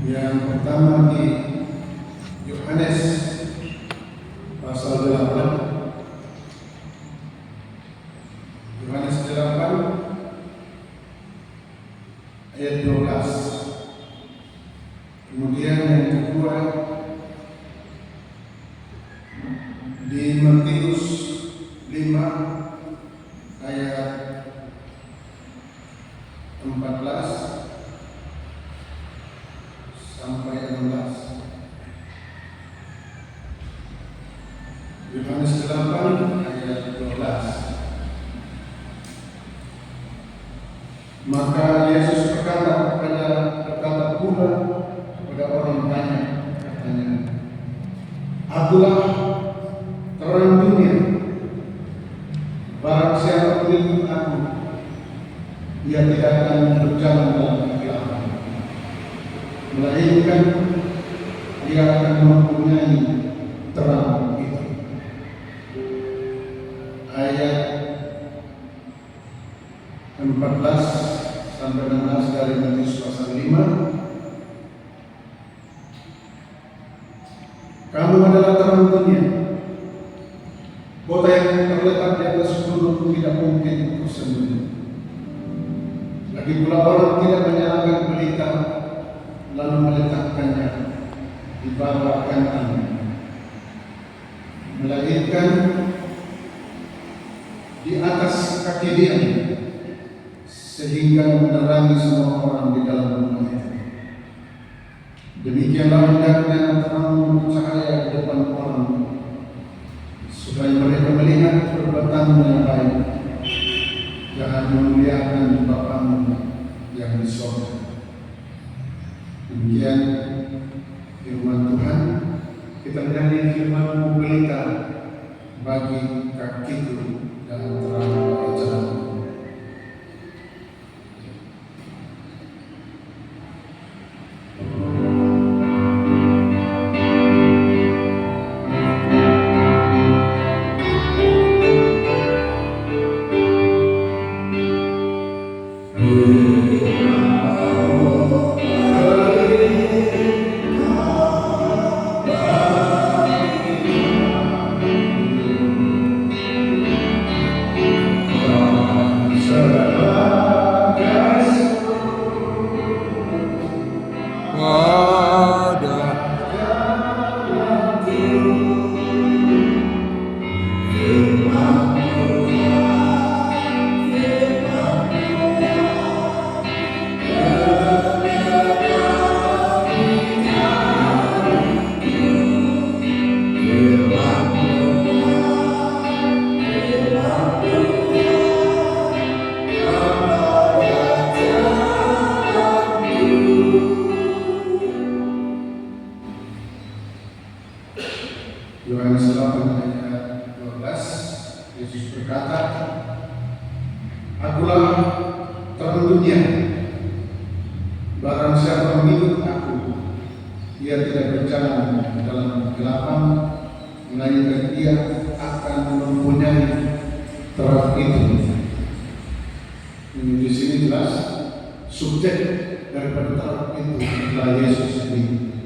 Yang pertama di Yohanes pasal 8. Yohanes 8 ayat 12. Kemudian yang kedua di Matius 5 ayat 14 sampai 16. Yohanes 8 ayat 12. Maka Yesus berkata pula kepada orang banyak, katanya, "Akulah terang dunia. Barang siapa mengikut aku, ia tidak akan berjalan dalam kegelapan, melainkan dia akan mempunyai terang itu." Ayat 14 sampai 16 dari Matius pasal 5. Kamu adalah terang dunia. Kota yang terletak di atas gunung tidak mungkin bersembunyi. Lagi pula orang tidak menyalakan pelita lalu meletakkannya di bawah kantong, melainkan di atas kaki dia, sehingga menerangi semua orang di dalam rumah itu. Demikianlah hendaknya terang bercahaya di depan orang, supaya mereka melihat perbuatanmu yang baik dan memuliakan Bapamu yang di surga. Demikian firman Tuhan. Kita menjadi firman-Mu pelita bagi kakiku dan terang bagi jalanku. Yohanes 8 ayat 12, Yesus berkata, "Akulah terang dunia. Barang siapa mengikut aku, ia tidak berjalan dalam kegelapan, melainkan ia akan mempunyai terang itu." Di sini jelas subjek daripada terang itu adalah Yesus sendiri.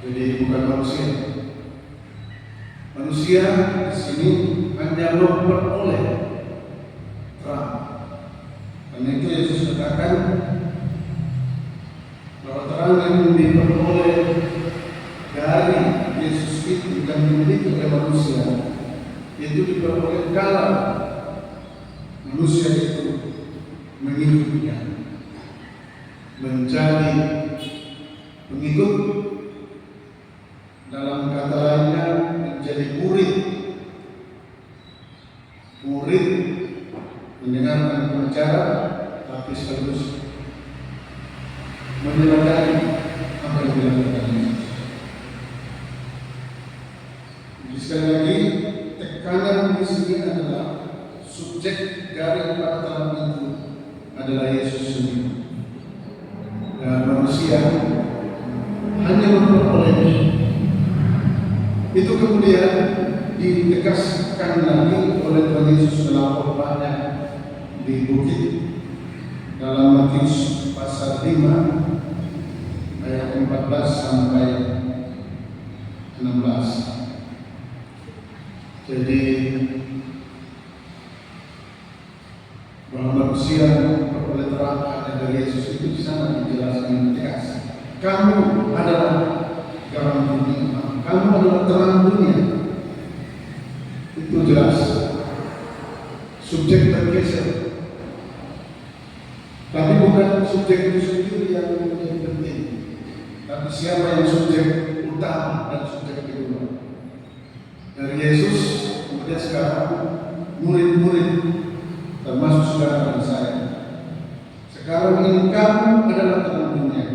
Jadi bukan manusia. Manusia di sini hanya memperoleh terang. Karena itu Yesus katakan bahwa terang yang diperoleh dari Yesus itu dan dimiliki oleh manusia, itu diperoleh dalam manusia itu mengikutnya, menjadi pengikut. Dalam kata lainnya menjadi murid. Murid mendengarkan pengajaran, tapi sekaligus menyadari apa yang dilakukan Yesus. Jadi sekali lagi tekanan di sini adalah subjek dari terang itu adalah Yesus sendiri. Dan manusia hanya memperoleh. Itu kemudian ditegaskan lagi oleh Tuhan Yesus dalam khotbahnya di bukit dalam Matius pasal 5 14 sampai 16. Jadi bahwa manusia beroleh terang hanya dari Yesus itu sangat dijelaskan tegas. Kamu adalah garam dunia, kamu adalah terang dunia. Itu jelas. Subjek bergeser, tapi bukan subjek itu sendiri yang menjadi penting, tapi siapa yang subjek utama dan subjek kedua. Dari Yesus kemudian sekarang murid-murid termasuk saudara dan saya. Sekarang ini kamu adalah terang dunia.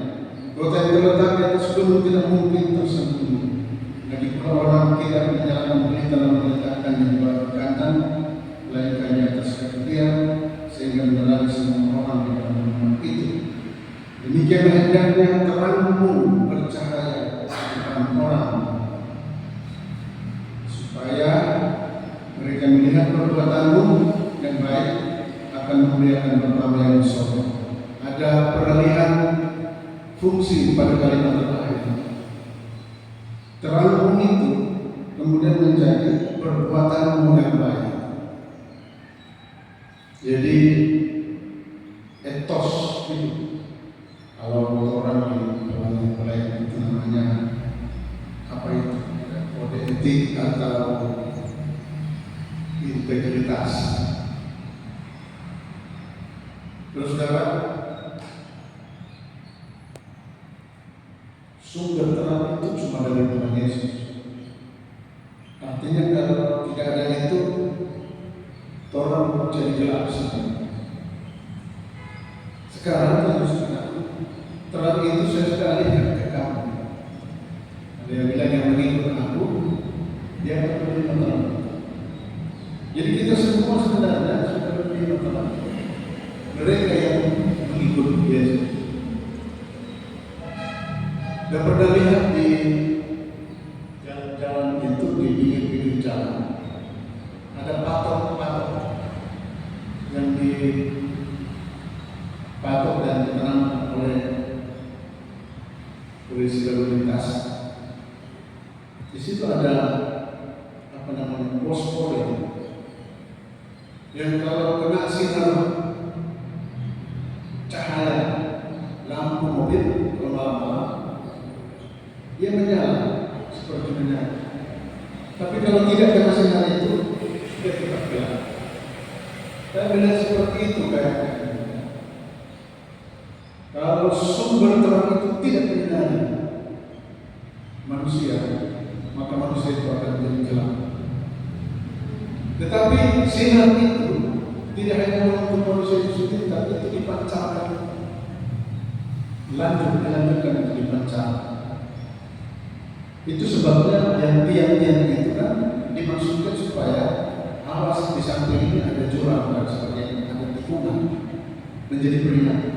Kota yang terletak di atas gunung tidak mungkin tersembunyi. Lagi orang tidak menyalakan berita dalam meletakkan yang dibawakan, melainkan di atas kemudian sehingga menerangi semua orang di dalam rumah itu. Demikian hendaknya terangmu bercahaya di depan orang, supaya mereka melihat perbuatanmu yang baik akan memuliakan Bapa yang di surga. Ada peralihan fungsi pada kalimat terakhir. Terangmu itu kemudian menjadi perbuatanmu yang baik. Jadi etos itu, kalau orang di pelayan itu namanya apa itu, kode etik atau integritas. Terus saudara, sumber terang itu cuma dari Tuhan Yesus. Artinya kalau tidak ada itu, orang jadi gelap semua. Sekarang harus terang itu saya sudah alihkan ke kamu. Ada yang bilang yang mengikut aku, dia akan menerima terang. Jadi kita semua sebenarnya sudah menerima terang. Mereka yang mengikut Yesus. Dan pernah lihat di jalan-jalan itu, di pinggir-pinggir jalan, ada patok-patok yang dipatok dan ditanam oleh polisi lalu lintas. Di situ ada apa namanya, fosfor yang kalau kena sinar cahaya lampu mobil malam-malam dia menyala seperti menyala. Tapi kalau tidak kena sinar itu dia tetap gelap. Saya melihat seperti itu kayaknya. Kalau sumber terang itu tidak menyinari manusia, maka manusia itu akan menjadi gelap. Tetapi sinar itu tidak hanya untuk manusia itu sendiri, tapi itu dipancarkan, dilanjutkan untuk dipancarkan. Itu sebabnya yang tiang-tiang itu kan dimaksudkan supaya awas di samping ini ada jurang dan sebagainya, ada tikungan menjadi peringatan.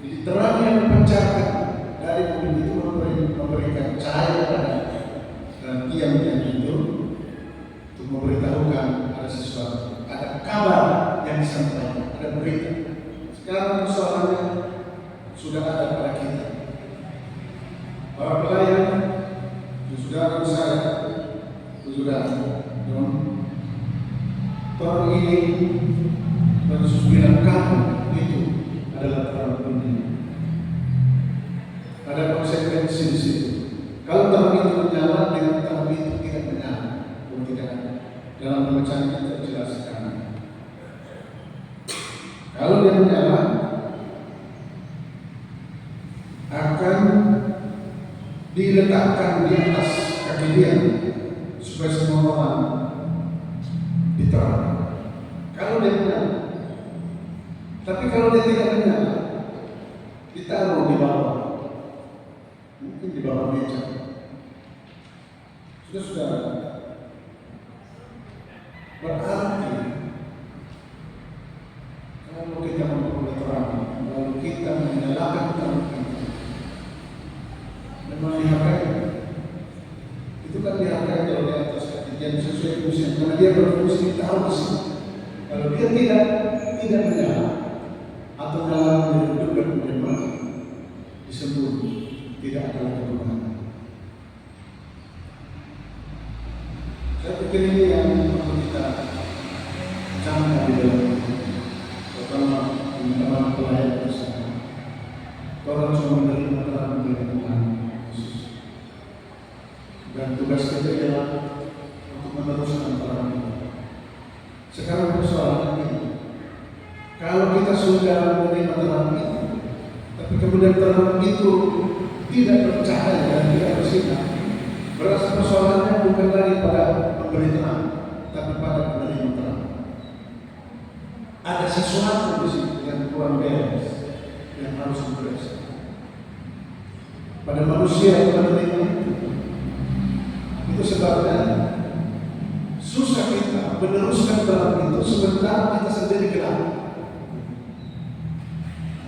Jadi terang yang dipancarkan dari mobil itu memberikan cahaya pada tiang-tiang itu untuk memberitahukan ada sesuatu, ada kabar yang disampaikan, ada berita. Sekarang persoalannya sudah ada pada kita, para pelayan, saudara saya, sudah orang ini dan bilang kamu itu adalah terang dunia. Ada konsekuensi di situ. Kalau terang itu menyala dengan terang itu tidak menyala, pun tidak ada. Dalam pembacaan kita jelaskan. Kalau dia menyala, akan diletakkan di atas kaki dia supaya semua orang diterang. Kalau dia menyala, tapi kalau dia tidak menyala, ditaruh di bawah, mungkin di bawah meja. Sudah berarti kalau kita memperoleh terang, lalu kita menyalakan terang dan melihatnya, itu kan dihargai kalau di atas kejadian sesuai fungsinya, karena dia berfungsi tahu sih. Kalau dia tidak menyala atau dalam hidup dan kemudian mati, disebut tidak akan teman-teman pelayan bersama. Orang cuma menerima terang dari Tuhan Yesus. Dan tugas kita ialah untuk meneruskan terang itu. Sekarang persoalan ini, kalau kita sudah menerima terang itu, tapi kemudian terang itu tidak bercahaya dan tidak bersinar, berarti persoalannya bukan lagi pada memberi terang, tapi pada menerima terang. Ada sesuatu di situ yang kurang beres, yang harus dibereskan. Pada manusia yang menerima itu sebabnya susah kita meneruskan terang itu sementara kita sendiri gelap.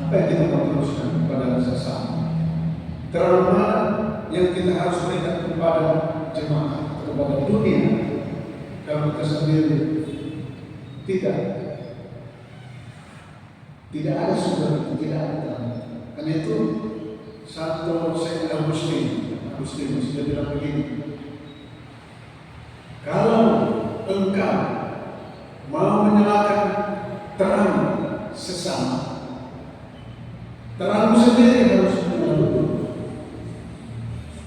Apa yang kita mau teruskan kepada sesama? Terang mana yang kita harus berikan kepada jemaat, kepada dunia, kalau kita sendiri tidak ada sumber, tidak ada terang. Karena itu satu Sayyid Agustinus dia bilang begini, kalau engkau mau menyalakan terang sesama, terangmu sendiri harus menyala dulu.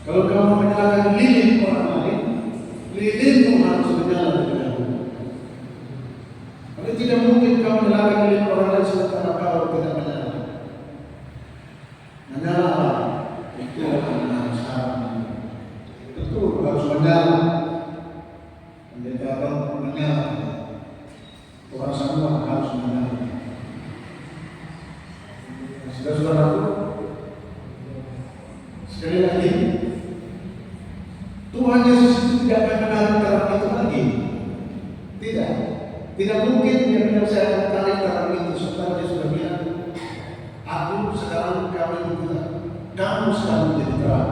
Kalau kamu menyalakan lilin orang lain, lilinmu harus menyala terlebih dahulu. Karena tidak mungkin kamu menyalakan lilin orang lain sementara kau tidak menyala. Menyala itu adalah syarat. Tentu harus menyala. Pendeta harus menyala. Orang semua harus menyala. Saudara-saudaraku, sekali lagi, Tuhan Yesus itu tidak akan menarik terang itu lagi. Tidak mungkin dia bilang saya akan tarik terang itu setelah dia sudah bilang, aku sekarang kamu sekarang menjadi terang.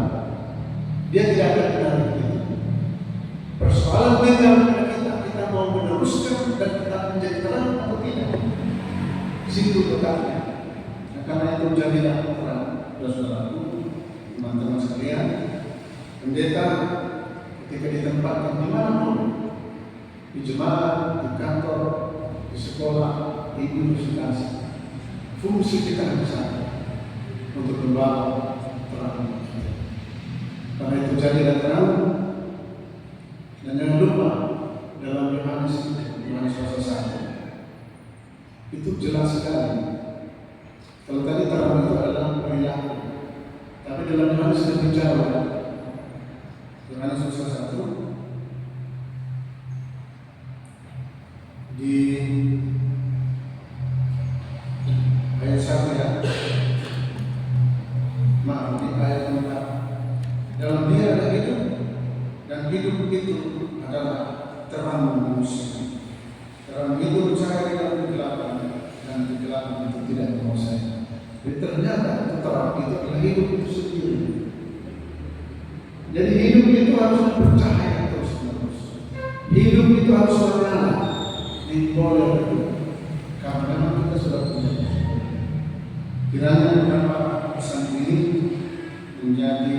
Dia tidak akan menarik itu. Persoalan tinggal kita mau meneruskan dan tetap menjadi terang atau tidak. Di situ letaknya. Karena itu jadilah terang, saudaraku, teman-teman sekalian. Pendeta ketika ditempatkan di mana pun, di jemaat, di kantor, di sekolah, di universitas, fungsi kita bersama untuk membawa terang. Karena itu jadilah terang. Dan jangan lupa dalam Yohanes pasal 1 itu jelas sekali. Kalau tadi terang itu adalah perilaku, tapi dalam Yohanes sudah bicara. Yohanes pasal 1 di ayat 1 ya. Maaf, di ayat 4. Dalam dia ada hidup, dan hidup itu adalah terang manusia. Terang itu bercahaya di dalam kegelapan, dan kegelapan itu tidak menguasai. Jadi ternyata itu terang itu adalah hidup itu sendiri. Jadi hidup itu harus bercahaya terus-menerus. Hidup itu harus menyala di pola hidup. Karena memang kita sudah punya. Kiranya beberapa pesan ini menjadi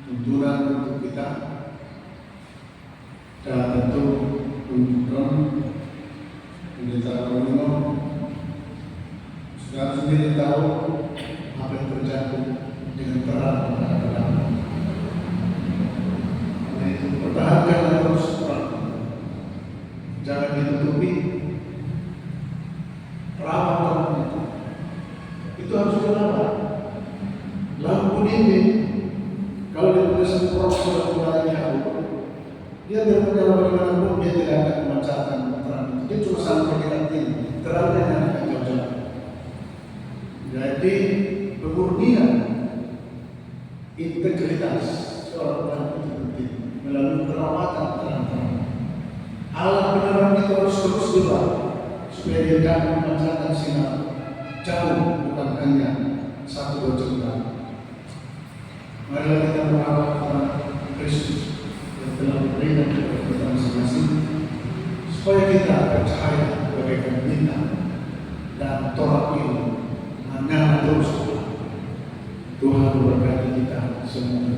tuntunan untuk kita. Dan tentu tuntunan Pendeta Romino sudah sendiri tahu apa yang terjadi dengan terang pada terang. Nah, itu pertahankan terus terang. Jangan ditutupi. Rawat terang itu. Itu harus dirawat. Lampu dinding kalau ditulis profesor mulai jauh, dia tidak punya bagaimanapun dia tidak akan memancarkan terang itu. Dia cuma sampai di kantin, terangnya yang akan jauh-jauh. Jadi pemurnian integritas seorang orang itu penting melalui perawatan terang-terang. Alat penerang itu harus terus dibuat supaya dia dapat memancarkan sinar jauh, bukan hanya 1-2 jam. Marilah kita merawat terang Kristus yang telah memberikan kepada kita masing-masing, supaya kita bercahaya bagaikan bintang dan torak itu menyala terus. Tuhan memberkati kita semua.